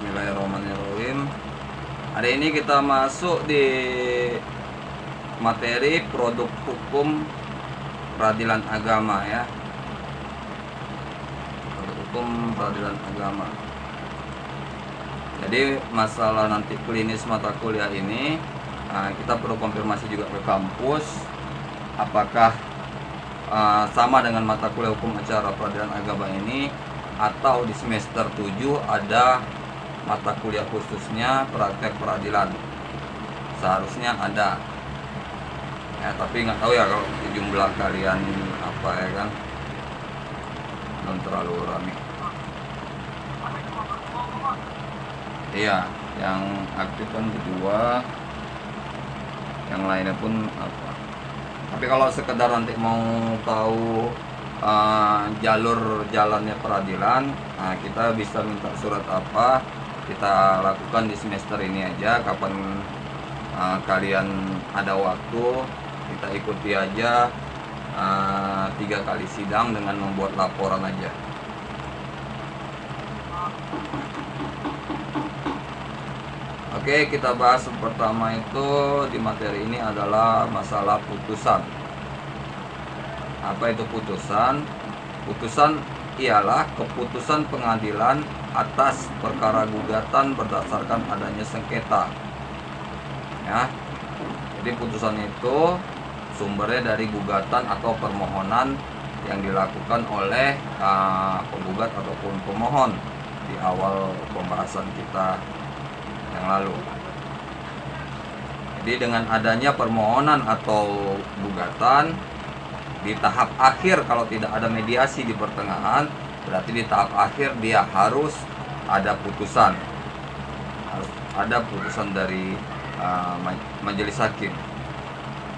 Bismillahirrahmanirrahim. Hari ini kita masuk di materi produk hukum peradilan agama ya. Produk hukum peradilan agama. Jadi masalah nanti klinis mata kuliah ini kita perlu konfirmasi juga ke kampus apakah sama dengan mata kuliah hukum acara peradilan agama ini, atau di semester 7 ada mata kuliah khususnya praktek peradilan. Seharusnya ada ya, tapi nggak tahu ya kalau jumlah kalian apa ya kan, belum terlalu ramai. Iya, yang aktif kan kedua, yang lainnya pun apa. Tapi kalau sekedar nanti mau tahu jalur jalannya peradilan, kita bisa minta surat apa, kita lakukan di semester ini aja. Kapan kalian ada waktu, kita ikuti aja 3 kali sidang dengan membuat laporan aja. Oke, kita bahas yang pertama itu di materi ini adalah masalah putusan. Apa itu putusan? Putusan ialah keputusan pengadilan atas perkara gugatan berdasarkan adanya sengketa. Ya. Jadi putusan itu sumbernya dari gugatan atau permohonan yang dilakukan oleh penggugat ataupun pemohon di awal pembahasan kita yang lalu. Jadi dengan adanya permohonan atau gugatan di tahap akhir, kalau tidak ada mediasi di pertengahan, berarti di tahap akhir dia harus ada putusan, harus ada putusan dari majelis hakim,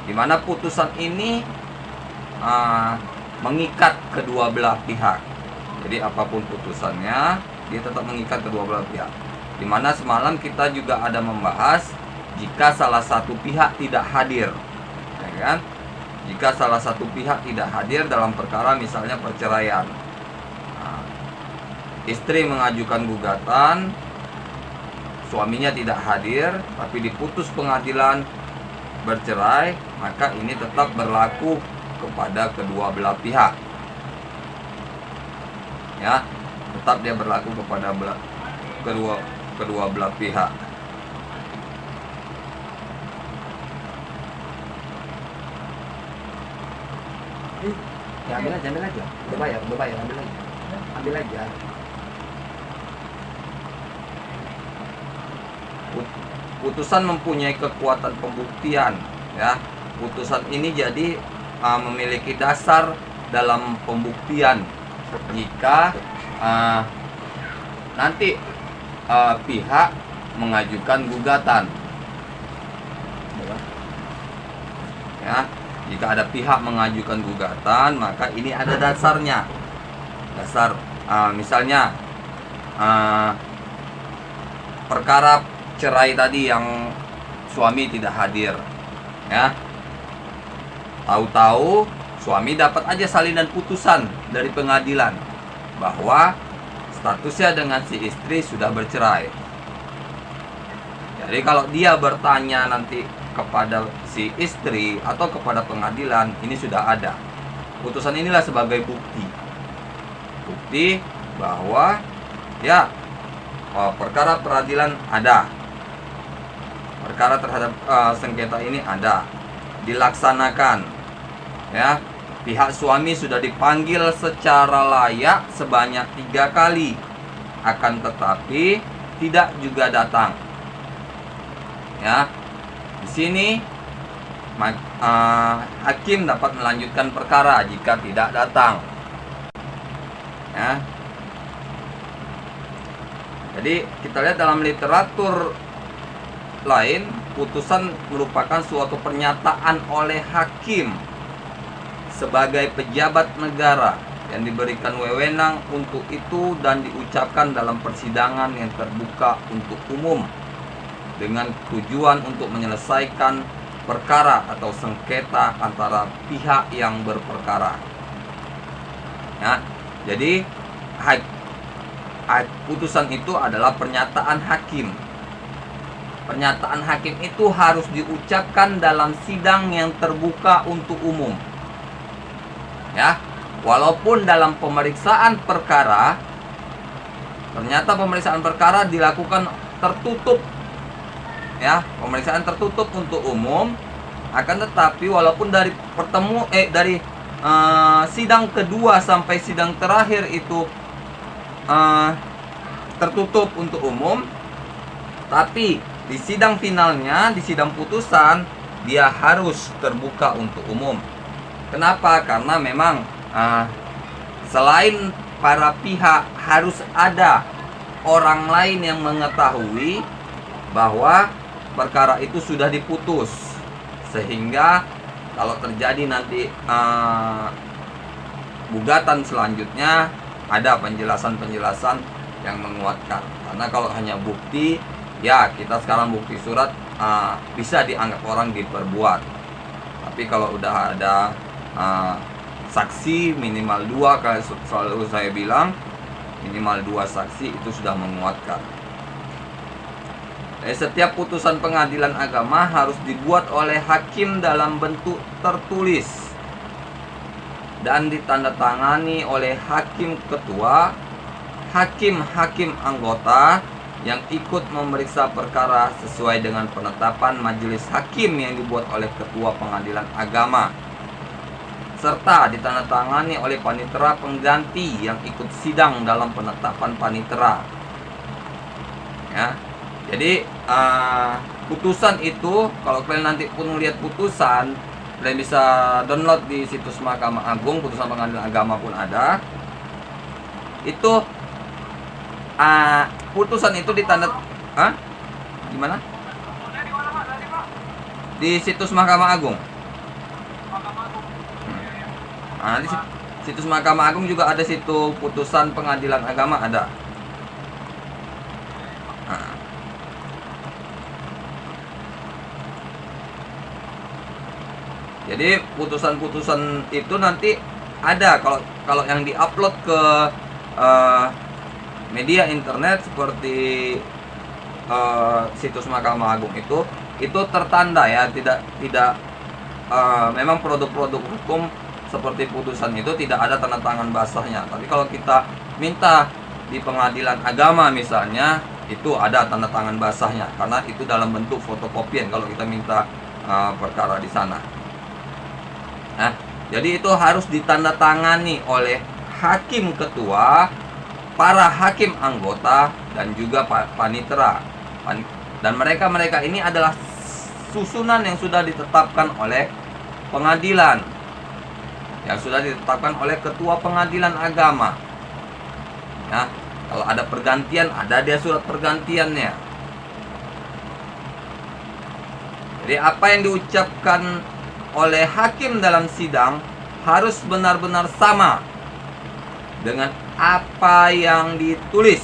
di mana putusan ini mengikat kedua belah pihak. Jadi apapun putusannya, dia tetap mengikat kedua belah pihak. Di mana semalam kita juga ada membahas jika salah satu pihak tidak hadir, ya kan? Jika salah satu pihak tidak hadir dalam perkara misalnya perceraian, istri mengajukan gugatan, suaminya tidak hadir, tapi diputus pengadilan bercerai, maka ini tetap berlaku kepada kedua belah pihak. Ya, tetap dia berlaku kepada kedua belah pihak. Ya ambil aja, udah bayar, ambil aja. Putusan mempunyai kekuatan pembuktian ya. Putusan ini jadi memiliki dasar dalam pembuktian jika nanti pihak mengajukan gugatan ya. Jika ada pihak mengajukan gugatan, maka ini ada dasarnya. Dasar misalnya perkara cerai tadi yang suami tidak hadir ya. Tahu-tahu suami dapat aja salinan putusan dari pengadilan bahwa statusnya dengan si istri sudah bercerai. Jadi kalau dia bertanya nanti kepada si istri atau kepada pengadilan, ini sudah ada putusan, inilah sebagai bukti bahwa ya perkara peradilan ada, perkara terhadap sengketa ini ada, dilaksanakan ya. Pihak suami sudah dipanggil secara layak sebanyak 3 kali, akan tetapi tidak juga datang ya. Di sini hakim dapat melanjutkan perkara jika tidak datang ya. Jadi kita lihat dalam literatur lain, putusan merupakan suatu pernyataan oleh hakim sebagai pejabat negara yang diberikan wewenang untuk itu dan diucapkan dalam persidangan yang terbuka untuk umum dengan tujuan untuk menyelesaikan perkara atau sengketa antara pihak yang berperkara. Ya, jadi putusan itu adalah pernyataan hakim. Pernyataan hakim itu harus diucapkan dalam sidang yang terbuka untuk umum. Ya, walaupun dalam pemeriksaan perkara, ternyata pemeriksaan perkara dilakukan tertutup. Ya, pemeriksaan tertutup untuk umum, akan tetapi walaupun dari sidang kedua sampai sidang terakhir itu tertutup untuk umum, tapi di sidang finalnya, di sidang putusan, dia harus terbuka untuk umum. Kenapa? Karena memang selain para pihak, harus ada orang lain yang mengetahui bahwa perkara itu sudah diputus, sehingga kalau terjadi nanti gugatan selanjutnya, ada penjelasan-penjelasan yang menguatkan. Karena kalau hanya bukti, ya kita sekarang bukti surat bisa dianggap orang diperbuat. Tapi kalau udah ada saksi minimal 2, kayak selalu saya bilang, minimal 2 saksi itu sudah menguatkan. Setiap putusan pengadilan agama harus dibuat oleh hakim dalam bentuk tertulis dan ditandatangani oleh hakim ketua, hakim-hakim anggota yang ikut memeriksa perkara sesuai dengan penetapan majelis hakim yang dibuat oleh ketua pengadilan agama, serta ditandatangani oleh panitera pengganti yang ikut sidang dalam penetapan panitera. Ya, jadi putusan itu, kalau kalian nanti pun melihat putusan, kalian bisa download di situs Mahkamah Agung, putusan pengadilan agama pun ada. Itu putusan itu gimana? Di situs Mahkamah Agung. Di situs Mahkamah Agung juga ada situ putusan pengadilan agama ada. Jadi putusan-putusan itu nanti ada, kalau yang diupload ke media internet seperti situs Mahkamah Agung itu tertanda ya, tidak memang produk-produk hukum seperti putusan itu tidak ada tanda tangan basahnya. Tapi kalau kita minta di pengadilan agama misalnya, itu ada tanda tangan basahnya, karena itu dalam bentuk fotokopian kalau kita minta perkara di sana. Nah, jadi itu harus ditandatangani oleh hakim ketua, para hakim anggota, dan juga panitera. Dan mereka ini adalah susunan yang sudah ditetapkan oleh pengadilan, yang sudah ditetapkan oleh ketua pengadilan agama. Ya, kalau ada pergantian, ada dia surat pergantiannya. Jadi apa yang diucapkan oleh hakim dalam sidang harus benar-benar sama dengan apa yang ditulis,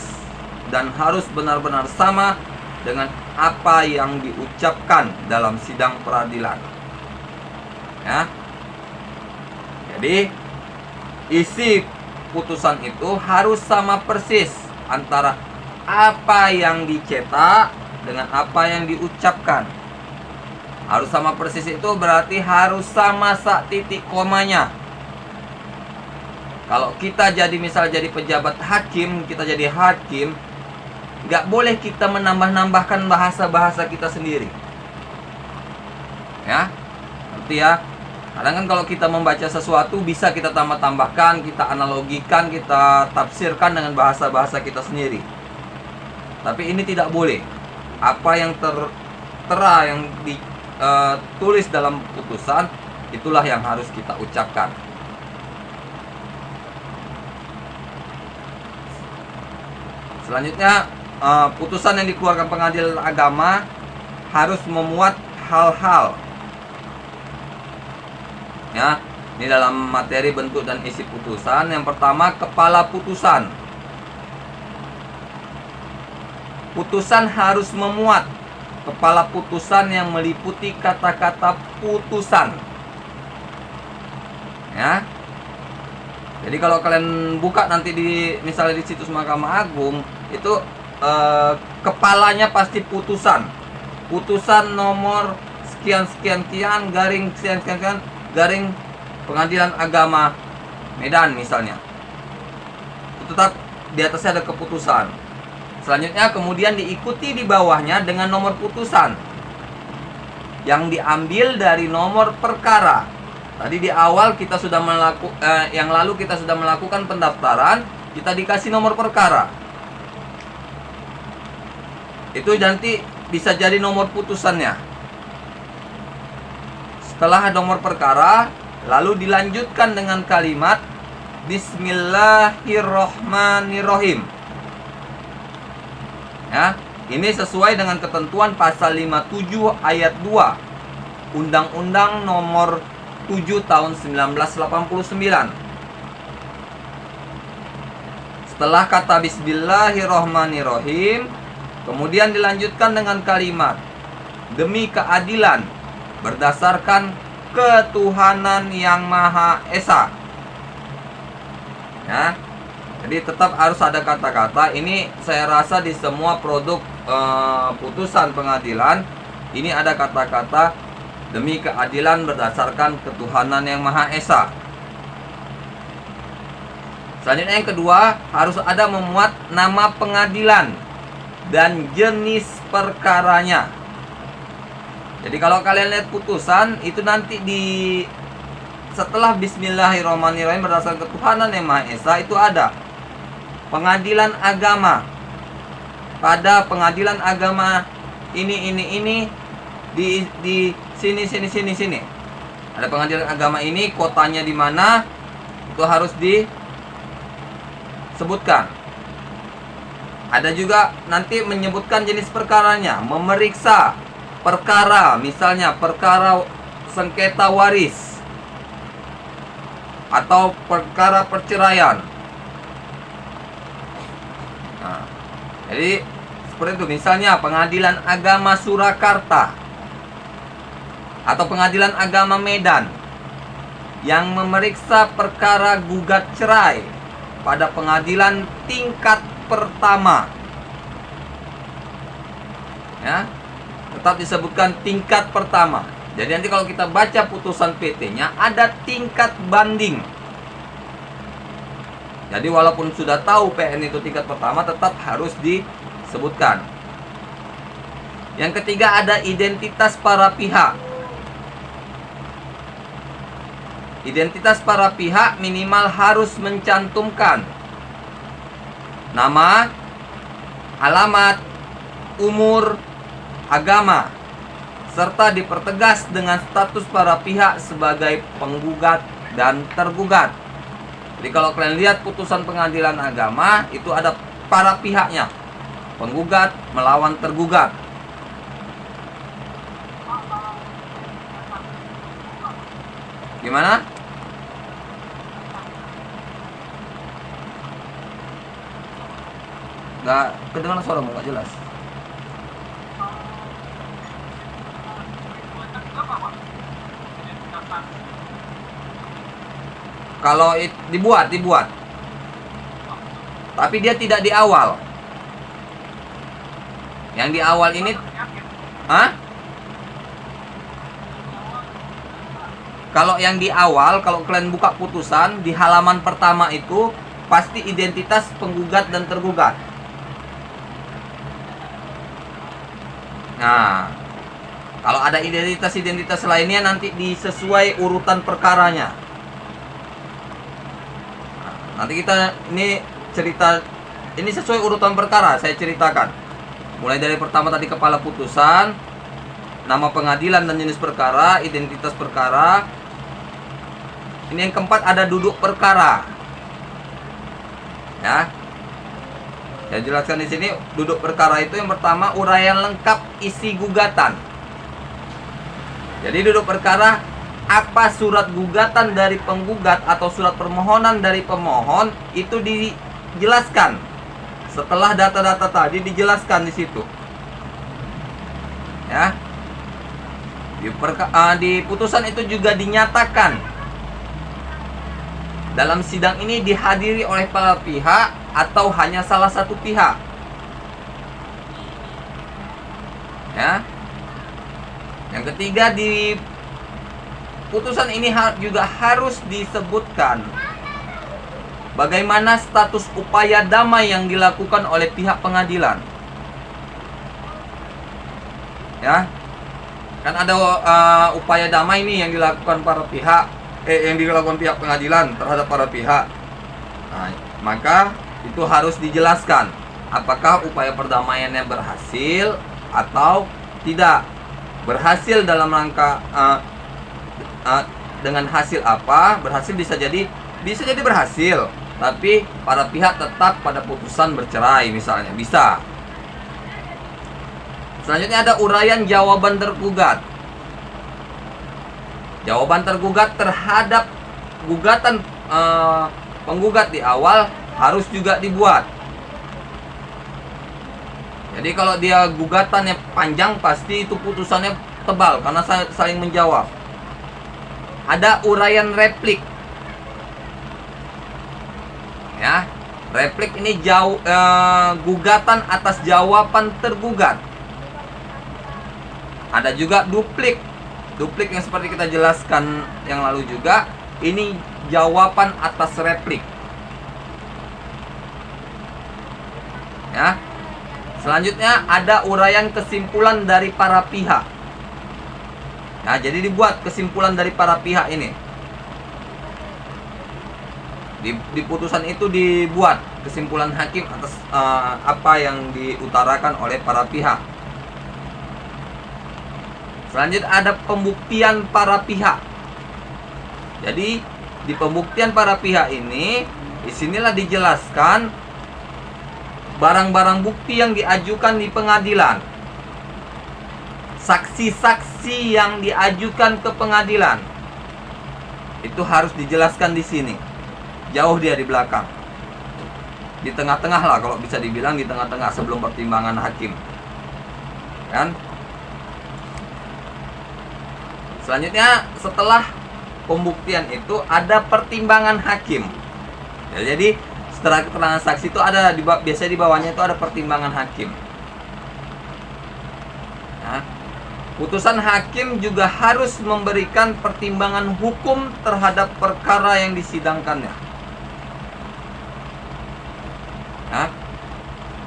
dan harus benar-benar sama dengan apa yang diucapkan dalam sidang peradilan. Ya. Jadi isi putusan itu harus sama persis antara apa yang dicetak dengan apa yang diucapkan. Harus sama persis itu berarti harus sama sak titik komanya. Kalau kita jadi pejabat hakim, kita jadi hakim, nggak boleh kita menambah-nambahkan bahasa-bahasa kita sendiri. Ya, ngerti ya? Kadang kan kalau kita membaca sesuatu bisa kita tambah-tambahkan, kita analogikan, kita tafsirkan dengan bahasa-bahasa kita sendiri. Tapi ini tidak boleh. Apa yang tertera yang ditulis dalam putusan, itulah yang harus kita ucapkan. Selanjutnya, putusan yang dikeluarkan pengadilan agama harus memuat hal-hal. Ya, ini dalam materi, bentuk, dan isi putusan. Yang pertama, kepala putusan. Putusan harus memuat kepala putusan yang meliputi kata-kata putusan. Ya. Jadi kalau kalian buka nanti di misalnya di situs Mahkamah Agung itu kepalanya pasti putusan. Putusan nomor sekian sekian sekian garing sekian sekian sekian garing Pengadilan Agama Medan misalnya. Itu tetap di atasnya ada keputusan. Selanjutnya kemudian diikuti di bawahnya dengan nomor putusan yang diambil dari nomor perkara. Tadi di awal kita sudah yang lalu kita sudah melakukan pendaftaran, kita dikasih nomor perkara. Itu nanti bisa jadi nomor putusannya. Setelah nomor perkara, lalu dilanjutkan dengan kalimat Bismillahirrohmanirrohim. Ya, ini sesuai dengan ketentuan pasal 57 ayat 2 Undang-Undang nomor 7 tahun 1989. Setelah kata Bismillahirrohmanirrohim, kemudian dilanjutkan dengan kalimat demi keadilan berdasarkan ketuhanan yang Maha Esa. Ya, jadi tetap harus ada kata-kata. Ini saya rasa di semua produk putusan pengadilan ini ada kata-kata demi keadilan berdasarkan ketuhanan yang Maha Esa. Selanjutnya yang kedua, harus ada memuat nama pengadilan dan jenis perkaranya. Jadi kalau kalian lihat putusan itu nanti setelah Bismillahirrahmanirrahim berdasarkan ketuhanan yang Maha Esa itu ada pengadilan agama. Pada pengadilan agama ini di sini. Ada pengadilan agama ini, kotanya di mana, itu harus disebutkan. Ada juga nanti menyebutkan jenis perkaranya, memeriksa perkara, misalnya perkara sengketa waris atau perkara perceraian. Nah, jadi seperti itu, misalnya pengadilan agama Surakarta atau pengadilan agama Medan yang memeriksa perkara gugat cerai pada pengadilan tingkat pertama. Ya, tetap disebutkan tingkat pertama. Jadi nanti kalau kita baca putusan PT-nya ada tingkat banding. Jadi walaupun sudah tahu PN itu tingkat pertama, tetap harus disebutkan. Yang ketiga ada identitas para pihak. Identitas para pihak minimal harus mencantumkan nama, alamat, umur, agama, serta dipertegas dengan status para pihak sebagai penggugat dan tergugat. Jadi kalau kalian lihat putusan pengadilan agama itu ada para pihaknya, penggugat melawan tergugat. Gimana? Nggak kedengaran suaramu, nggak jelas. Kalau dibuat. Tapi dia tidak di awal. Yang di awal ini, kalau yang di awal, kalau kalian buka putusan di halaman pertama itu pasti identitas penggugat dan tergugat. Nah, kalau ada identitas lainnya nanti disesuai urutan perkaranya. Nanti kita ini cerita, ini sesuai urutan perkara saya ceritakan. Mulai dari pertama tadi kepala putusan, nama pengadilan dan jenis perkara, identitas perkara. Ini yang keempat ada duduk perkara. Ya. Saya jelaskan di sini duduk perkara itu yang pertama uraian lengkap isi gugatan. Jadi duduk perkara apa surat gugatan dari penggugat atau surat permohonan dari pemohon itu dijelaskan. Setelah data-data tadi dijelaskan di situ. Ya. Di putusan itu juga dinyatakan dalam sidang ini dihadiri oleh para pihak atau hanya salah satu pihak. Ya. Yang ketiga, di putusan ini juga harus disebutkan bagaimana status upaya damai yang dilakukan oleh pihak pengadilan. Ya. Kan ada upaya damai ini yang dilakukan para pihak yang dilakukan pihak pengadilan terhadap para pihak. Nah, maka itu harus dijelaskan apakah upaya perdamaiannya berhasil atau tidak. Berhasil dalam rangka dengan hasil apa? Berhasil bisa jadi berhasil, tapi para pihak tetap pada putusan bercerai misalnya, bisa. Selanjutnya ada uraian jawaban tergugat. Jawaban tergugat terhadap gugatan penggugat di awal harus juga dibuat. Jadi kalau dia gugatannya panjang, pasti itu putusannya tebal karena saling menjawab. Ada uraian replik. Ya, replik ini gugatan atas jawaban tergugat. Ada juga duplik. Duplik yang seperti kita jelaskan yang lalu juga, ini jawaban atas replik. Ya. Selanjutnya ada uraian kesimpulan dari para pihak. Nah, jadi dibuat kesimpulan dari para pihak ini. Di putusan itu dibuat kesimpulan hakim atas apa yang diutarakan oleh para pihak. Selanjutnya ada pembuktian para pihak. Jadi di pembuktian para pihak ini, disinilah dijelaskan barang-barang bukti yang diajukan di pengadilan, saksi-saksi yang diajukan ke pengadilan, itu harus dijelaskan di sini. Jauh dia di belakang, di tengah-tengah lah kalau bisa dibilang, di tengah-tengah sebelum pertimbangan hakim, kan? Selanjutnya setelah pembuktian itu ada pertimbangan hakim. Ya, jadi setelah keterangan saksi itu ada biasanya di bawahnya itu ada pertimbangan hakim. Nah, putusan hakim juga harus memberikan pertimbangan hukum terhadap perkara yang disidangkannya. Nah,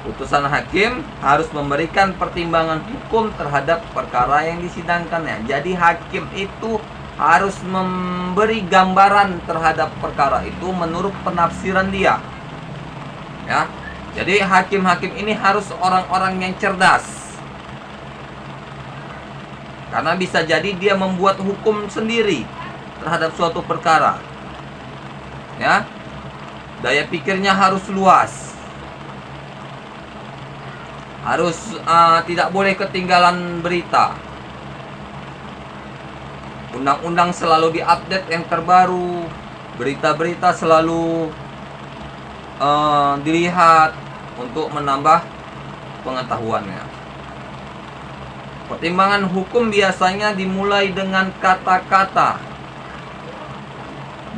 putusan hakim harus memberikan pertimbangan hukum terhadap perkara yang disidangkannya. Jadi hakim itu harus memberi gambaran terhadap perkara itu menurut penafsiran dia. Ya, jadi hakim-hakim ini harus orang-orang yang cerdas. Karena bisa jadi dia membuat hukum sendiri terhadap suatu perkara. Ya, daya pikirnya harus luas. Harus tidak boleh ketinggalan berita. Undang-undang selalu diupdate yang terbaru. Berita-berita selalu dilihat untuk menambah pengetahuannya. Pertimbangan hukum biasanya dimulai dengan kata-kata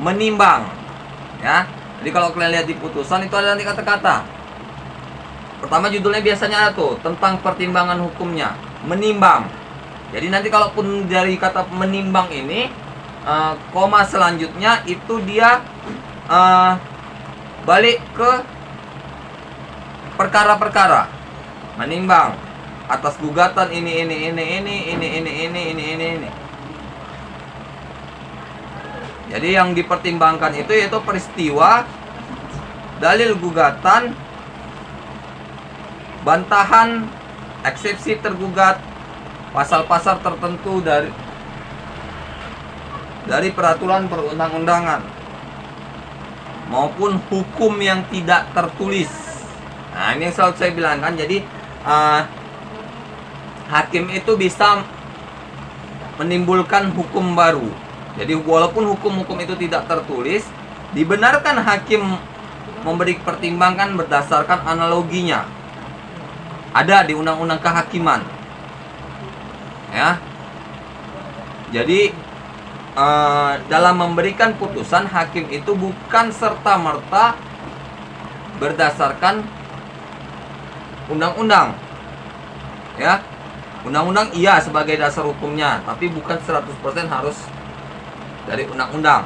menimbang. Ya, jadi kalau kalian lihat di putusan itu ada nanti kata-kata. Pertama judulnya biasanya ada tuh tentang pertimbangan hukumnya, menimbang. Jadi nanti kalaupun dari kata menimbang ini, koma selanjutnya itu dia balik ke perkara-perkara, menimbang atas gugatan ini. Jadi yang dipertimbangkan itu yaitu peristiwa, dalil gugatan, bantahan, eksepsi tergugat, pasal-pasal tertentu dari peraturan perundang-undangan, maupun hukum yang tidak tertulis. Nah, ini yang selalu saya bilang kan. Jadi hakim itu bisa menimbulkan hukum baru. Jadi walaupun hukum-hukum itu tidak tertulis, dibenarkan hakim memberi pertimbangan berdasarkan analoginya. Ada di undang-undang kehakiman. Ya. Jadi dalam memberikan putusan, hakim itu bukan serta-merta berdasarkan undang-undang. Ya. Undang-undang iya sebagai dasar hukumnya, tapi bukan 100% harus dari undang-undang.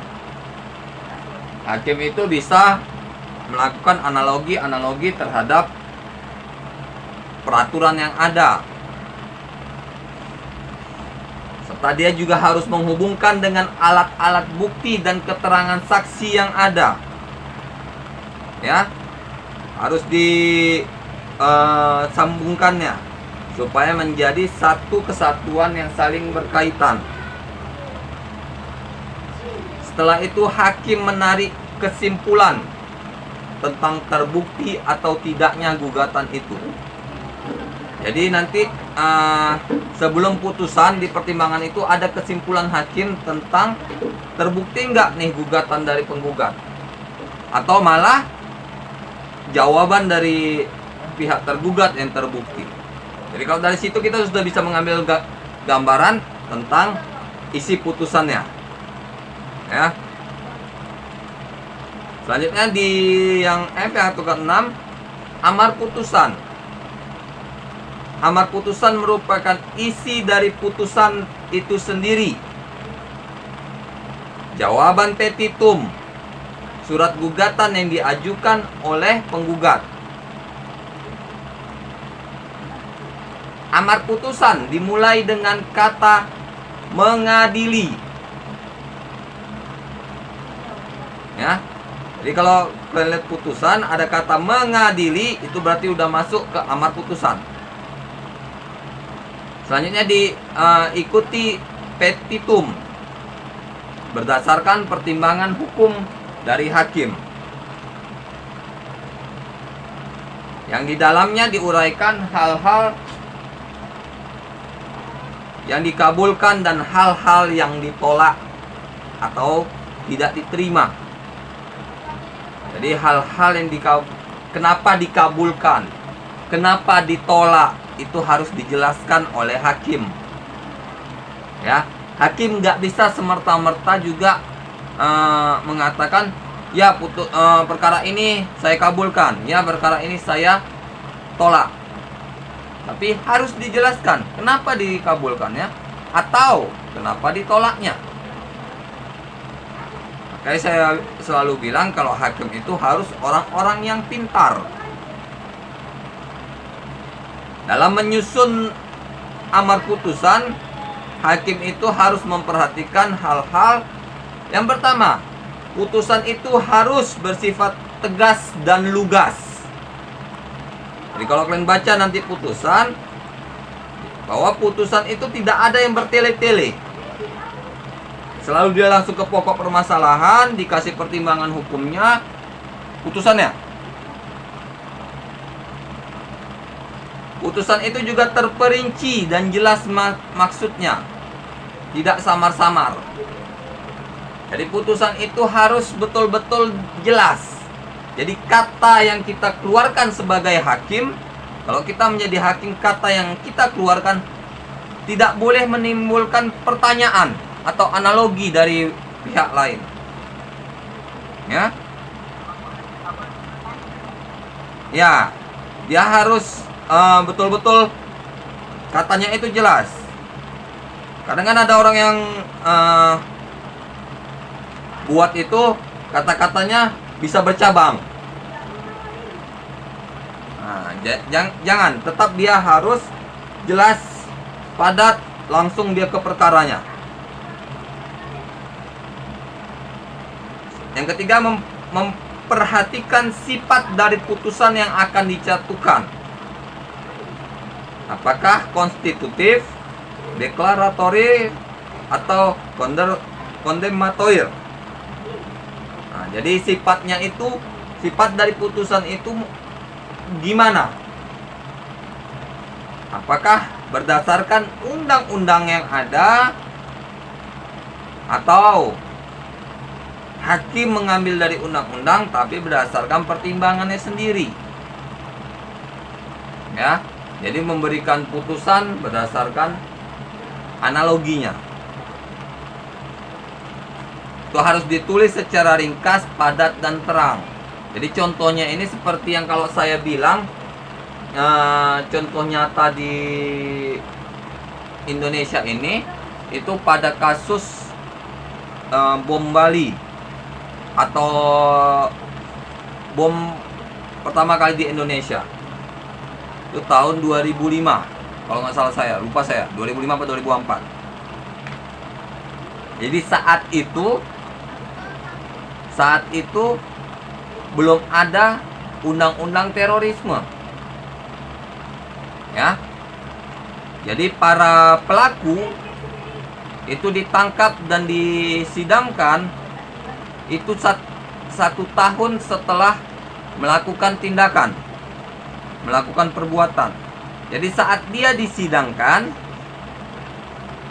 Hakim itu bisa melakukan analogi terhadap peraturan yang ada. Serta dia juga harus menghubungkan dengan alat-alat bukti dan keterangan saksi yang ada. Ya. Harus disambungkannya supaya menjadi satu kesatuan yang saling berkaitan. Setelah itu hakim menarik kesimpulan tentang terbukti atau tidaknya gugatan itu. Jadi nanti sebelum putusan di pertimbangan itu ada kesimpulan hakim tentang terbukti nggak nih gugatan dari penggugat, atau malah jawaban dari pihak tergugat yang terbukti. Jadi kalau dari situ kita sudah bisa mengambil gambaran tentang isi putusannya. Ya. Selanjutnya di yang pihak ke-6, amar putusan. Amar putusan merupakan isi dari putusan itu sendiri. Jawaban petitum, surat gugatan yang diajukan oleh penggugat. Amar putusan dimulai dengan kata mengadili. Ya. Jadi kalau kalian lihat putusan ada kata mengadili, itu berarti udah masuk ke amar putusan. Selanjutnya diikuti petitum berdasarkan pertimbangan hukum dari hakim, yang di dalamnya diuraikan hal-hal yang dikabulkan dan hal-hal yang ditolak atau tidak diterima. Jadi hal-hal yang kenapa dikabulkan, kenapa ditolak, itu harus dijelaskan oleh hakim. Ya, hakim nggak bisa semerta-merta juga mengatakan ya perkara ini saya kabulkan, ya perkara ini saya tolak. Tapi harus dijelaskan kenapa dikabulkannya atau kenapa ditolaknya. Makanya saya selalu bilang kalau hakim itu harus orang-orang yang pintar. Dalam menyusun amar putusan, hakim itu harus memperhatikan hal-hal. Yang pertama, putusan itu harus bersifat tegas dan lugas. Jadi kalau kalian baca nanti putusan, bahwa putusan itu tidak ada yang bertele-tele. Selalu dia langsung ke pokok permasalahan, dikasih pertimbangan hukumnya, putusannya. Putusan itu juga terperinci dan jelas maksudnya, tidak samar-samar. Jadi putusan itu harus betul-betul jelas. Jadi kata yang kita keluarkan sebagai hakim, kalau kita menjadi hakim, kata yang kita keluarkan tidak boleh menimbulkan pertanyaan atau analogi dari pihak lain. Ya. Ya, dia harus betul-betul katanya itu jelas. Kadang kan ada orang yang buat itu kata-katanya bisa bercabang. Nah, jangan, tetap dia harus jelas, padat, langsung dia ke perkaranya. Yang ketiga, memperhatikan sifat dari putusan yang akan dijatuhkan. Apakah konstitutif, deklaratory, atau kondemnatory. Nah, jadi sifatnya itu, sifat dari putusan itu gimana? Apakah berdasarkan undang-undang yang ada, atau hakim mengambil dari undang-undang tapi berdasarkan pertimbangannya sendiri? Ya, jadi memberikan putusan berdasarkan analoginya. Itu harus ditulis secara ringkas, padat, dan terang. Jadi contohnya ini seperti yang kalau saya bilang, contoh nyata di Indonesia ini, itu pada kasus bom Bali atau bom pertama kali di Indonesia. Itu tahun 2005 kalau nggak salah, saya lupa, 2005 atau 2004. Jadi saat itu belum ada undang-undang terorisme, ya. Jadi para pelaku itu ditangkap dan disidangkan itu 1 tahun setelah melakukan tindakan, melakukan perbuatan. Jadi saat dia disidangkan,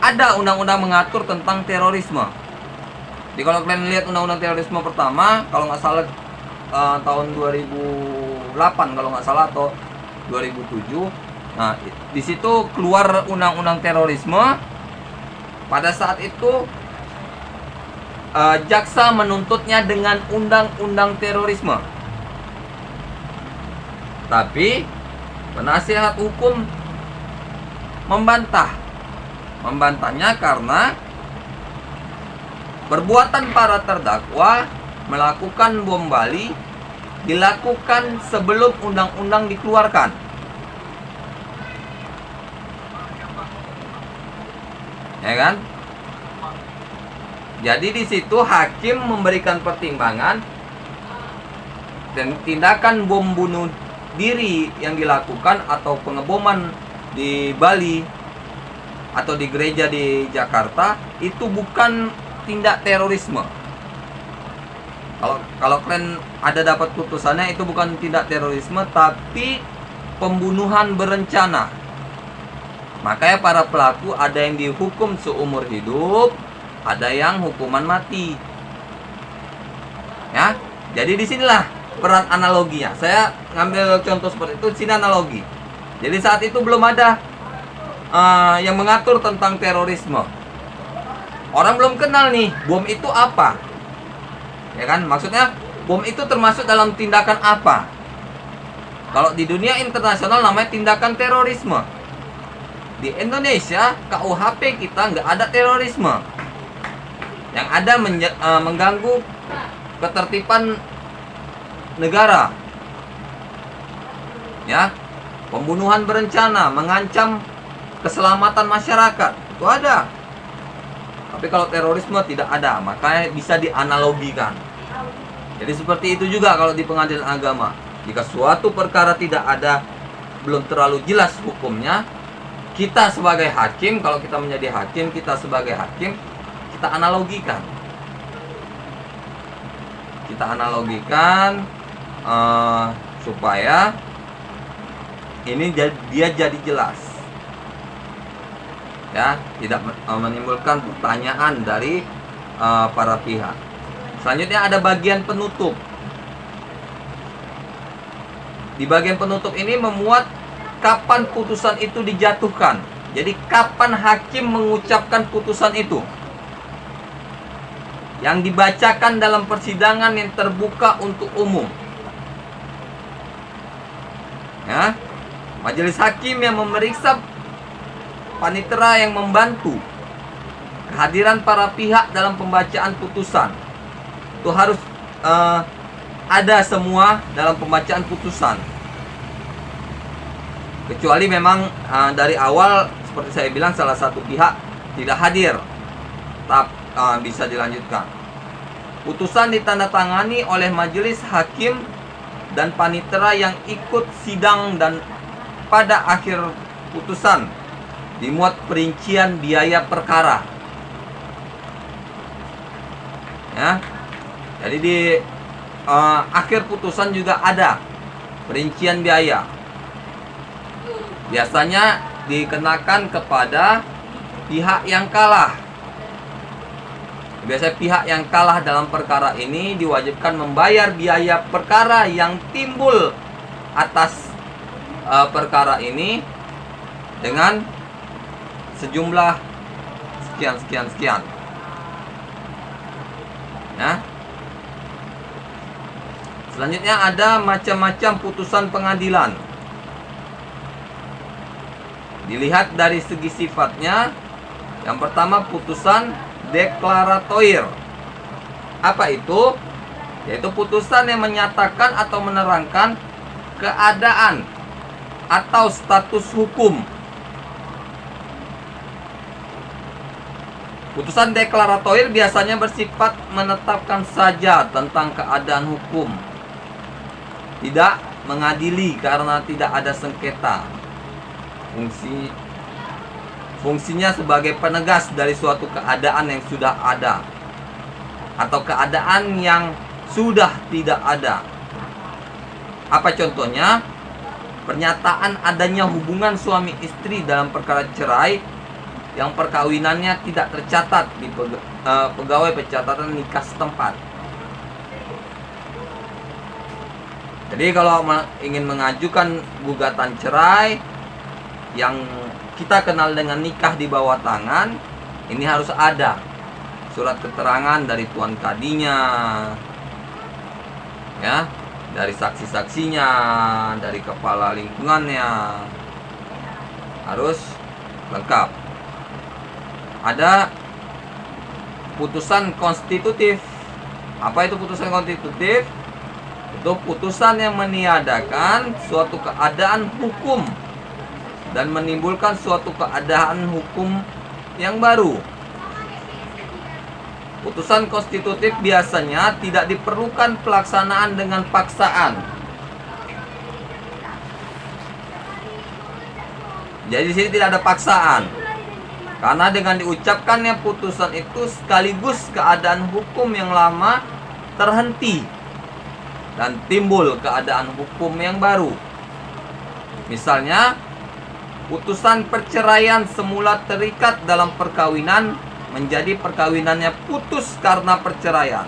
ada undang-undang mengatur tentang terorisme. Jadi kalau kalian lihat undang-undang terorisme pertama, kalau nggak salah tahun 2008 kalau nggak salah, atau 2007. Nah, di situ keluar undang-undang terorisme. Pada saat itu jaksa menuntutnya dengan undang-undang terorisme. Tapi penasihat hukum membantahnya karena perbuatan para terdakwa melakukan bom Bali dilakukan sebelum undang-undang dikeluarkan. Ya kan? Jadi di situ hakim memberikan pertimbangan dan tindakan bom bunuh diri yang dilakukan atau pengeboman di Bali atau di gereja di Jakarta itu bukan tindak terorisme. Kalau kalian ada dapat putusannya, itu bukan tindak terorisme tapi pembunuhan berencana. Makanya para pelaku ada yang dihukum seumur hidup, ada yang hukuman mati. Ya, jadi disinilah peran analoginya. Saya ngambil contoh seperti itu, sini analogi. Jadi saat itu belum ada yang mengatur tentang terorisme. Orang belum kenal nih, bom itu apa. Ya kan, maksudnya bom itu termasuk dalam tindakan apa. Kalau di dunia internasional namanya tindakan terorisme. Di Indonesia, KUHP kita nggak ada terorisme. Yang ada mengganggu ketertiban negara, ya, pembunuhan berencana, mengancam keselamatan masyarakat, itu ada. Tapi kalau terorisme tidak ada, makanya bisa dianalogikan. Jadi seperti itu juga kalau di pengadilan agama. Jika suatu perkara tidak ada, belum terlalu jelas hukumnya, kita sebagai hakim, kalau kita menjadi hakim, kita sebagai hakim, kita analogikan. Supaya ini dia jadi jelas, ya, tidak menimbulkan pertanyaan dari para pihak. Selanjutnya ada bagian penutup. Di bagian penutup ini memuat kapan putusan itu dijatuhkan. Jadi kapan hakim mengucapkan putusan itu, yang dibacakan dalam persidangan yang terbuka untuk umum. Ya, majelis hakim yang memeriksa, panitera yang membantu, kehadiran para pihak dalam pembacaan putusan itu harus ada semua dalam pembacaan putusan. Kecuali memang dari awal seperti saya bilang salah satu pihak tidak hadir, bisa dilanjutkan. Putusan ditandatangani oleh majelis hakim dan panitera yang ikut sidang, dan pada akhir putusan dimuat perincian biaya perkara. Ya, jadi di akhir putusan juga ada perincian biaya. Biasanya dikenakan kepada pihak yang kalah. Biasanya pihak yang kalah dalam perkara ini diwajibkan membayar biaya perkara yang timbul atas perkara ini dengan sejumlah sekian. Ya. Selanjutnya ada macam-macam putusan pengadilan. Dilihat dari segi sifatnya. Yang pertama, putusan deklaratoir. Apa itu? Yaitu putusan yang menyatakan atau menerangkan keadaan atau status hukum. Putusan deklaratoir biasanya bersifat menetapkan saja tentang keadaan hukum, tidak mengadili karena tidak ada sengketa. Fungsinya sebagai penegas dari suatu keadaan yang sudah ada atau keadaan yang sudah tidak ada. Apa contohnya? Pernyataan adanya hubungan suami istri dalam perkara cerai yang perkawinannya tidak tercatat di pegawai pencatatan nikah setempat. Jadi kalau ingin mengajukan gugatan cerai yang kita kenal dengan nikah di bawah tangan, ini harus ada surat keterangan dari tuan kadinya, ya, dari saksi-saksinya, dari kepala lingkungannya, harus lengkap. Ada putusan konstitutif. Apa itu putusan konstitutif? Itu putusan yang meniadakan suatu keadaan hukum dan menimbulkan suatu keadaan hukum yang baru. Putusan konstitutif biasanya tidak diperlukan pelaksanaan dengan paksaan. Jadi di sini tidak ada paksaan. Karena dengan diucapkannya putusan itu sekaligus keadaan hukum yang lama terhenti dan timbul keadaan hukum yang baru. Misalnya, putusan perceraian semula terikat dalam perkawinan menjadi perkawinannya putus karena perceraian.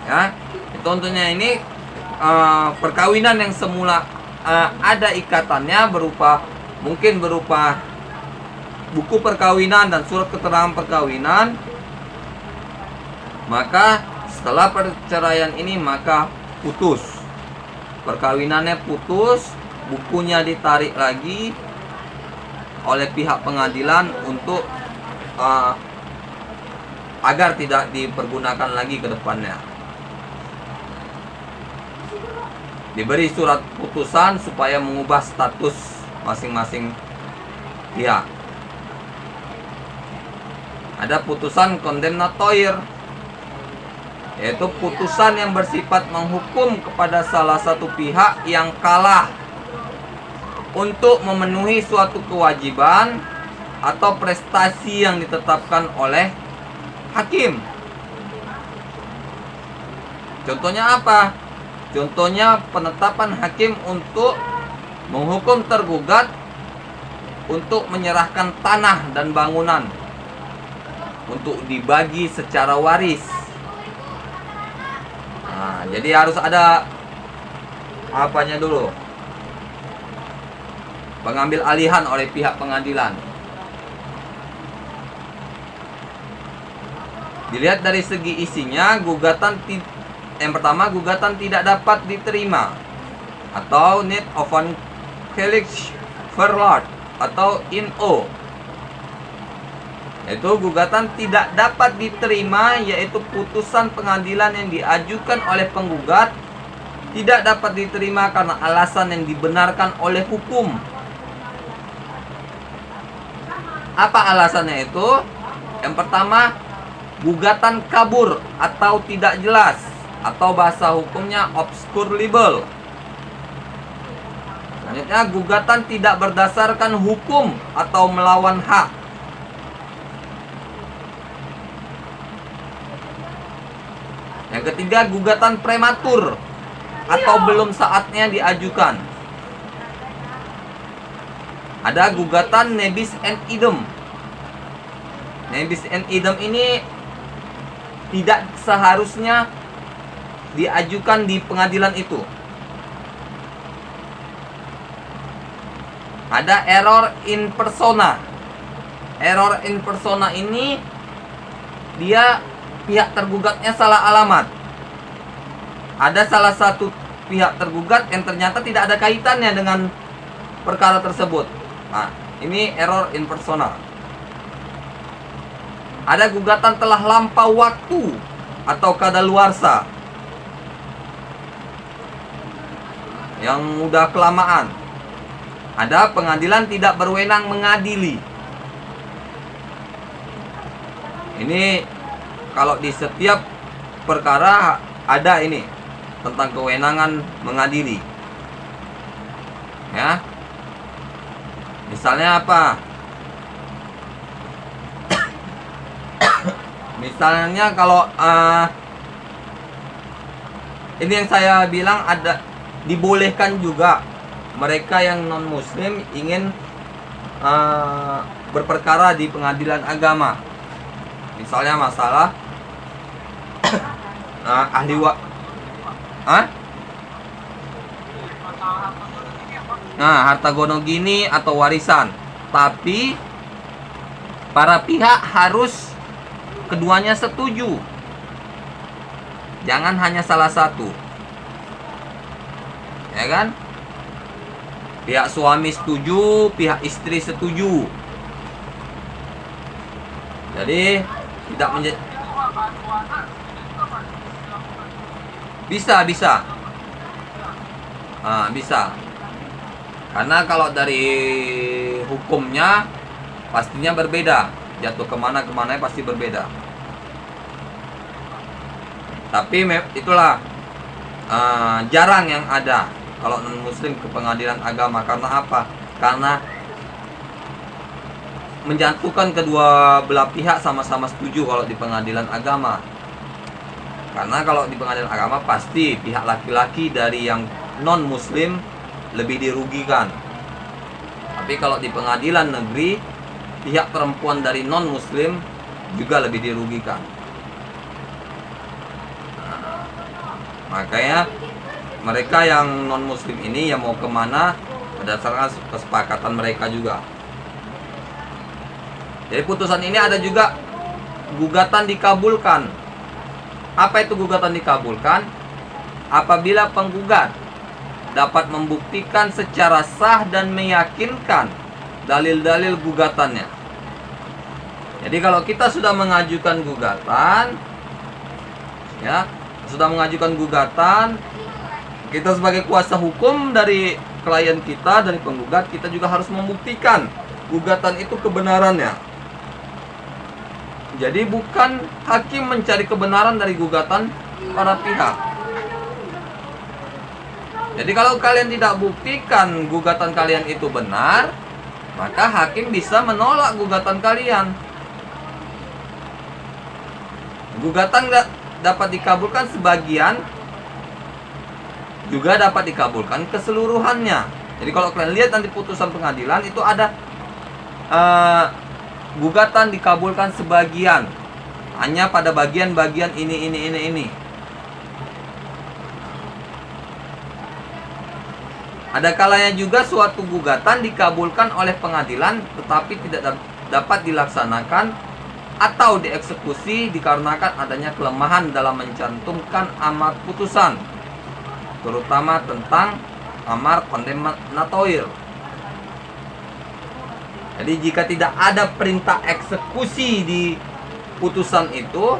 Ya, contohnya ini perkawinan yang semula ada ikatannya mungkin berupa buku perkawinan dan surat keterangan perkawinan. Maka setelah perceraian ini maka putus. Perkawinannya putus, bukunya ditarik lagi oleh pihak pengadilan untuk agar tidak dipergunakan lagi ke depannya. Diberi surat putusan supaya mengubah status masing-masing pihak. Ada putusan kondemnatoir, yaitu putusan yang bersifat menghukum kepada salah satu pihak yang kalah untuk memenuhi suatu kewajiban atau prestasi yang ditetapkan oleh hakim. Contohnya apa? Contohnya penetapan hakim untuk menghukum tergugat untuk menyerahkan tanah dan bangunan untuk dibagi secara waris. Nah, jadi harus ada apanya dulu, pengambil alihan oleh pihak pengadilan. Dilihat dari segi isinya, yang pertama, gugatan tidak dapat diterima atau need of an verlaat atau INO. Yaitu gugatan tidak dapat diterima, yaitu putusan pengadilan yang diajukan oleh penggugat tidak dapat diterima karena alasan yang dibenarkan oleh hukum. Apa alasannya itu? Yang pertama, gugatan kabur atau tidak jelas, atau bahasa hukumnya obscure libel. Selanjutnya, gugatan tidak berdasarkan hukum atau melawan hak. Yang ketiga, gugatan prematur atau belum saatnya diajukan. Ada gugatan nebis in idem. Nebis in idem ini tidak seharusnya diajukan di pengadilan itu. Ada error in persona. Error in persona ini dia pihak tergugatnya salah alamat. Ada salah satu pihak tergugat yang ternyata tidak ada kaitannya dengan perkara tersebut. Nah, ini error in personam. Ada gugatan telah lampau waktu atau kadaluarsa yang udah kelamaan. Ada pengadilan tidak berwenang mengadili. Ini kalau di setiap perkara ada ini tentang kewenangan mengadili. Ya. Misalnya apa? Misalnya kalau ini yang saya bilang ada dibolehkan juga mereka yang non muslim ingin berperkara di pengadilan agama. Misalnya masalah harta gonogini atau warisan. Tapi para pihak harus keduanya setuju. Jangan hanya salah satu. Ya kan? Pihak suami setuju, pihak istri setuju. Jadi tidak menjadi bisa. Bisa. Karena kalau dari hukumnya pastinya berbeda. Jatuh kemana pasti berbeda. Tapi itulah jarang yang ada kalau non muslim ke pengadilan agama. Karena apa? Karena menjatuhkan kedua belah pihak sama-sama setuju kalau di pengadilan agama. Karena kalau di pengadilan agama pasti pihak laki-laki dari yang non muslim lebih dirugikan. Tapi kalau di pengadilan negeri pihak perempuan dari non muslim juga lebih dirugikan. Makanya mereka yang non muslim ini yang mau kemana berdasarkan kesepakatan mereka juga. Jadi putusan ini ada juga gugatan dikabulkan. Apa itu gugatan dikabulkan? Apabila penggugat dapat membuktikan secara sah dan meyakinkan dalil-dalil gugatannya. Jadi kalau kita sudah mengajukan gugatan, kita sebagai kuasa hukum dari klien kita, dari penggugat, kita juga harus membuktikan gugatan itu kebenarannya. Jadi bukan hakim mencari kebenaran dari gugatan para pihak. Jadi kalau kalian tidak buktikan gugatan kalian itu benar, maka hakim bisa menolak gugatan kalian. Gugatan dapat dikabulkan sebagian, juga dapat dikabulkan keseluruhannya. Jadi kalau kalian lihat nanti putusan pengadilan itu ada gugatan dikabulkan sebagian, hanya pada bagian-bagian ini. Ada kalanya juga suatu gugatan dikabulkan oleh pengadilan tetapi tidak dapat dilaksanakan atau dieksekusi dikarenakan adanya kelemahan dalam mencantumkan amar putusan, terutama tentang amar condemnatoir. Jadi jika tidak ada perintah eksekusi di putusan itu,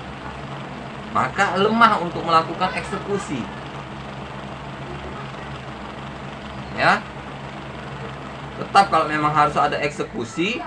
maka lemah untuk melakukan eksekusi. Ya. Tetap kalau memang harus ada eksekusi,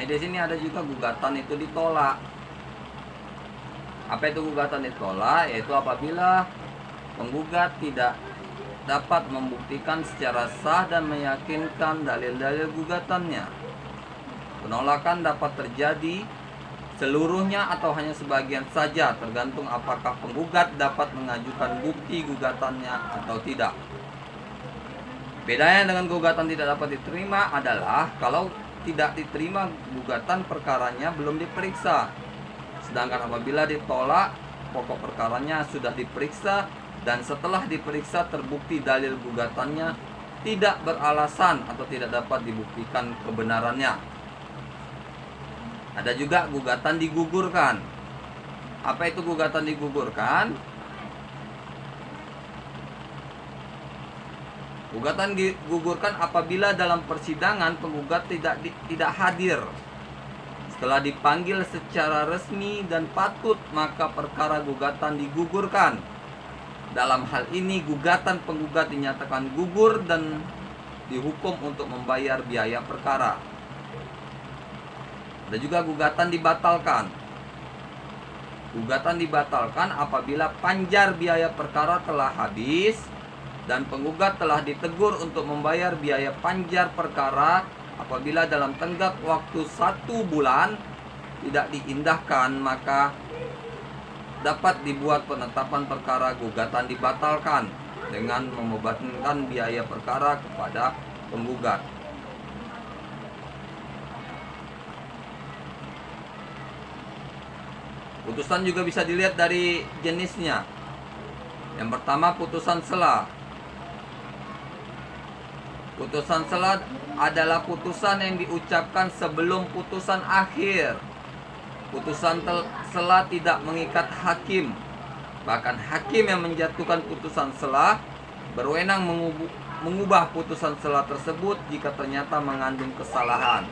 di sini ada juga gugatan itu ditolak. Apa itu gugatan ditolak? Yaitu apabila penggugat tidak dapat membuktikan secara sah dan meyakinkan dalil-dalil gugatannya. Penolakan dapat terjadi seluruhnya atau hanya sebagian saja, tergantung apakah penggugat dapat mengajukan bukti gugatannya atau tidak. Bedanya dengan gugatan tidak dapat diterima adalah kalau tidak diterima gugatan, perkaranya belum diperiksa. Sedangkan apabila ditolak, pokok perkaranya sudah diperiksa, dan setelah diperiksa terbukti dalil gugatannya tidak beralasan atau tidak dapat dibuktikan kebenarannya. Ada juga gugatan digugurkan. Apa itu gugatan digugurkan? Gugatan digugurkan apabila dalam persidangan penggugat tidak hadir. Setelah dipanggil secara resmi dan patut, maka perkara gugatan digugurkan. Dalam hal ini gugatan penggugat dinyatakan gugur dan dihukum untuk membayar biaya perkara. Ada juga gugatan dibatalkan. Gugatan dibatalkan apabila panjar biaya perkara telah habis dan penggugat telah ditegur untuk membayar biaya panjar perkara apabila dalam tenggat waktu 1 bulan tidak diindahkan, maka dapat dibuat penetapan perkara gugatan dibatalkan dengan membebankan biaya perkara kepada penggugat. Putusan juga bisa dilihat dari jenisnya. Yang pertama, putusan sela. Putusan sela adalah putusan yang diucapkan sebelum putusan akhir. Putusan sela tidak mengikat hakim. Bahkan hakim yang menjatuhkan putusan sela berwenang mengubah putusan sela tersebut jika ternyata mengandung kesalahan.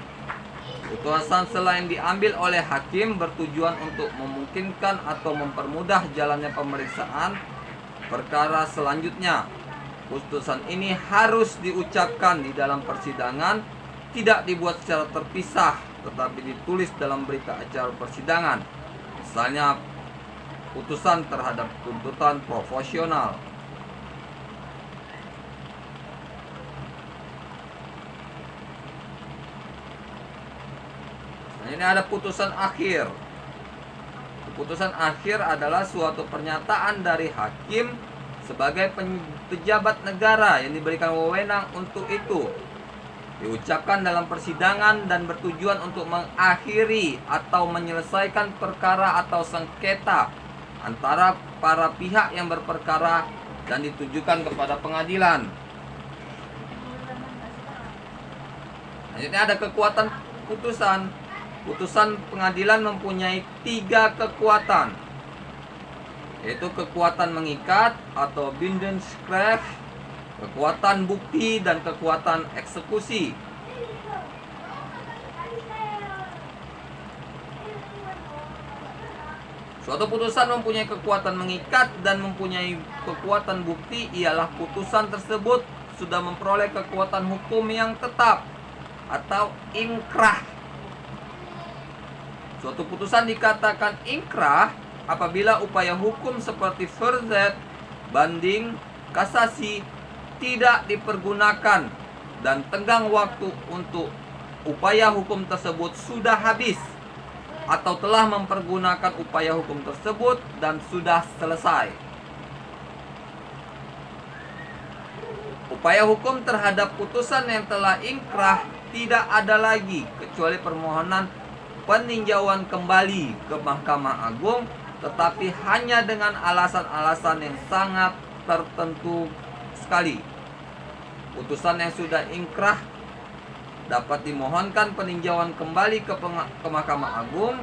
Putusan sela yang diambil oleh hakim bertujuan untuk memungkinkan atau mempermudah jalannya pemeriksaan perkara selanjutnya. Putusan ini harus diucapkan di dalam persidangan, tidak dibuat secara terpisah, tetapi ditulis dalam berita acara persidangan. Misalnya, putusan terhadap tuntutan proporsional. Ini ada putusan akhir. Putusan akhir adalah suatu pernyataan dari hakim sebagai pejabat negara yang diberikan wewenang untuk itu. Diucapkan dalam persidangan dan bertujuan untuk mengakhiri atau menyelesaikan perkara atau sengketa antara para pihak yang berperkara dan ditujukan kepada pengadilan. Selanjutnya ada kekuatan putusan. Putusan pengadilan mempunyai 3 kekuatan, yaitu kekuatan mengikat atau bindenskraft, kekuatan bukti, dan kekuatan eksekusi. Suatu putusan mempunyai kekuatan mengikat dan mempunyai kekuatan bukti ialah putusan tersebut sudah memperoleh kekuatan hukum yang tetap atau inkrah. Suatu putusan dikatakan inkrah apabila upaya hukum seperti verzet, banding, kasasi tidak dipergunakan dan tenggang waktu untuk upaya hukum tersebut sudah habis atau telah mempergunakan upaya hukum tersebut dan sudah selesai. Upaya hukum terhadap putusan yang telah inkrah tidak ada lagi kecuali permohonan peninjauan kembali ke Mahkamah Agung, tetapi hanya dengan alasan-alasan yang sangat tertentu sekali. Putusan yang sudah inkrah dapat dimohonkan peninjauan kembali ke Mahkamah Agung,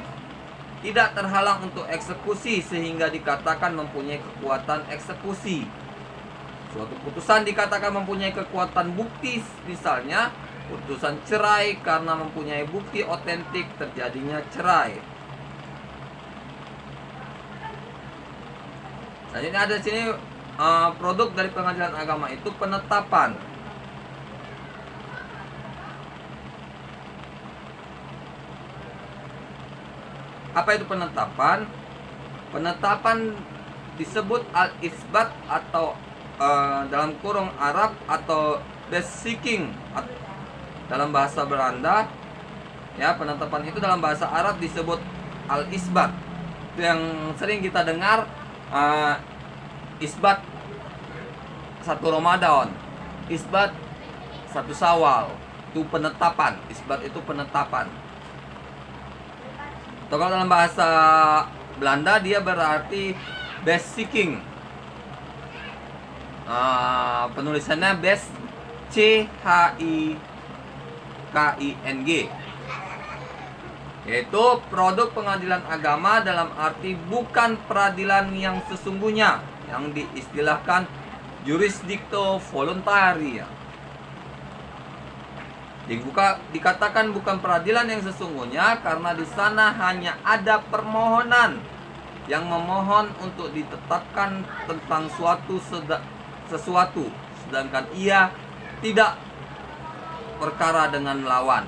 tidak terhalang untuk eksekusi sehingga dikatakan mempunyai kekuatan eksekusi. Suatu putusan dikatakan mempunyai kekuatan bukti, misalnya putusan cerai karena mempunyai bukti otentik terjadinya cerai. Selanjutnya ada di sini produk dari pengadilan agama itu penetapan. Apa itu penetapan? Penetapan disebut al-isbat atau dalam kurung Arab atau basiking dalam bahasa Belanda. Ya, penetapan itu dalam bahasa Arab disebut al-isbat. Itu yang sering kita dengar, isbat 1 Ramadan, isbat 1 Syawal. Itu penetapan. Isbat itu penetapan. Atau kalau dalam bahasa Belanda dia berarti best seeking. Penulisannya best, CHIKING, yaitu produk pengadilan agama dalam arti bukan peradilan yang sesungguhnya, yang diistilahkan jurisdictio voluntaria. Dikatakan bukan peradilan yang sesungguhnya karena di sana hanya ada permohonan yang memohon untuk ditetapkan tentang sesuatu, sedangkan ia tidak perkara dengan lawan.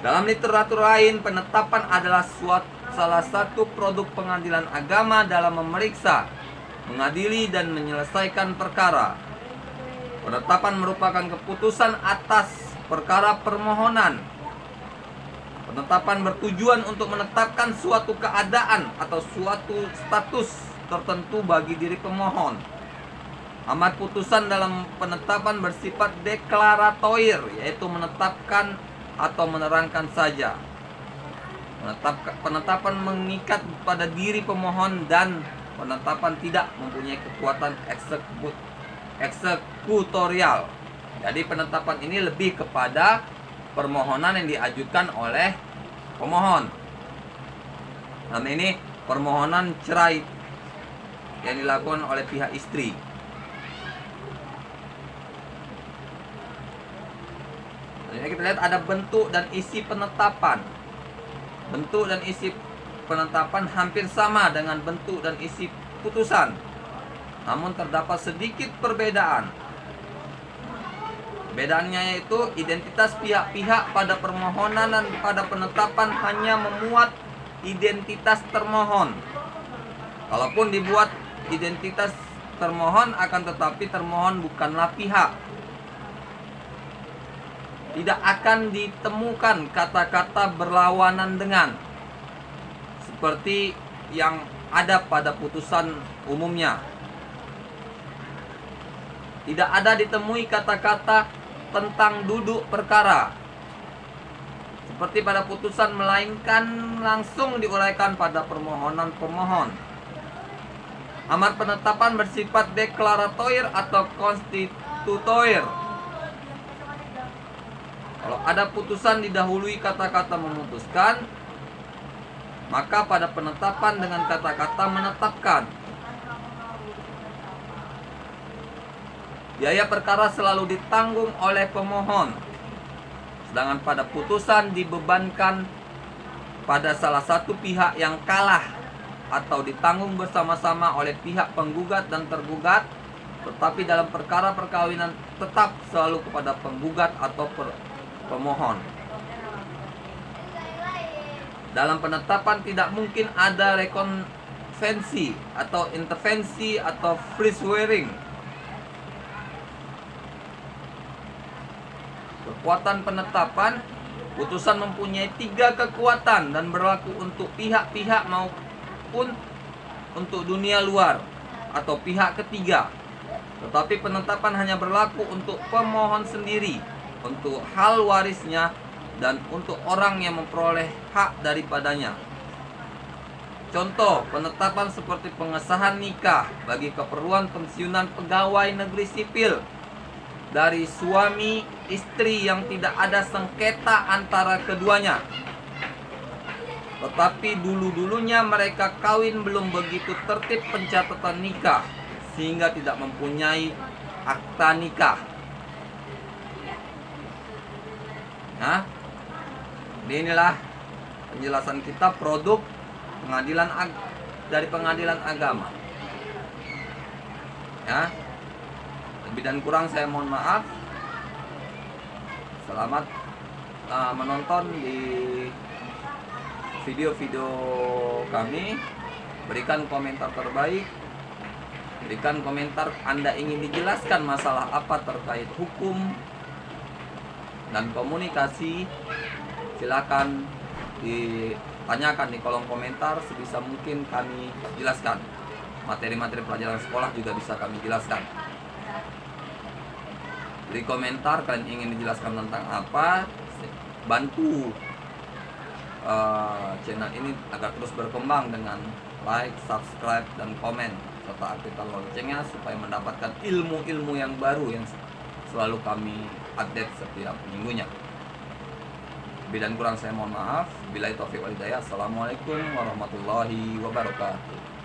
Dalam literatur lain, penetapan adalah salah satu produk pengadilan agama dalam memeriksa, mengadili, dan menyelesaikan perkara. Penetapan merupakan keputusan atas perkara permohonan. Penetapan bertujuan untuk menetapkan suatu keadaan atau suatu status tertentu bagi diri pemohon. Amar putusan dalam penetapan bersifat deklaratoir, yaitu menetapkan atau menerangkan saja. Penetapan mengikat pada diri pemohon dan penetapan tidak mempunyai kekuatan eksekutorial. Jadi penetapan ini lebih kepada permohonan yang diajukan oleh pemohon. Nah, ini permohonan cerai yang dilakukan oleh pihak istri. Jadi kita lihat ada bentuk dan isi penetapan. Bentuk dan isi penetapan hampir sama dengan bentuk dan isi putusan, namun terdapat sedikit perbedaan. Bedanya yaitu identitas pihak-pihak pada permohonan dan pada penetapan hanya memuat identitas termohon. Kalaupun dibuat identitas termohon, akan tetapi termohon bukanlah pihak, tidak akan ditemukan kata-kata berlawanan dengan, seperti yang ada pada putusan umumnya. Tidak ada ditemui kata-kata tentang duduk perkara, seperti pada putusan, melainkan langsung diuraikan pada permohonan pemohon. Amar penetapan bersifat deklaratoir atau konstitutoir. Kalau ada putusan didahului kata-kata memutuskan, maka pada penetapan dengan kata-kata menetapkan. Biaya perkara selalu ditanggung oleh pemohon, sedangkan pada putusan dibebankan pada salah satu pihak yang kalah atau ditanggung bersama-sama oleh pihak penggugat dan tergugat, tetapi dalam perkara perkawinan tetap selalu kepada penggugat atau pemohon. Dalam penetapan tidak mungkin ada rekonvensi atau intervensi atau free swearing. Kekuatan penetapan, putusan mempunyai 3 kekuatan dan berlaku untuk pihak-pihak maupun untuk dunia luar atau pihak ketiga. Tetapi penetapan hanya berlaku untuk pemohon sendiri, untuk hal warisnya, dan untuk orang yang memperoleh hak daripadanya. Contoh penetapan seperti pengesahan nikah bagi keperluan pensiunan pegawai negeri sipil dari suami istri yang tidak ada sengketa antara keduanya, tetapi dulu-dulunya mereka kawin belum begitu tertib pencatatan nikah sehingga tidak mempunyai akta nikah. Nah, inilah penjelasan kita produk dari pengadilan agama. Ya, lebih dan kurang saya mohon maaf. Selamat menonton di video-video kami. Berikan komentar terbaik. Berikan komentar Anda ingin dijelaskan masalah apa terkait hukum dan komunikasi, silakan ditanyakan di kolom komentar, sebisa mungkin kami jelaskan. Materi-materi pelajaran sekolah juga bisa kami jelaskan. Di komentar kalian ingin dijelaskan tentang apa, bantu channel ini agar terus berkembang dengan like, subscribe, dan komen, serta aktifkan loncengnya supaya mendapatkan ilmu-ilmu yang baru yang selalu kami update setiap minggunya. Lebih dan kurang saya mohon maaf. Billahi taufiq wal hidayah. Assalamualaikum warahmatullahi wabarakatuh.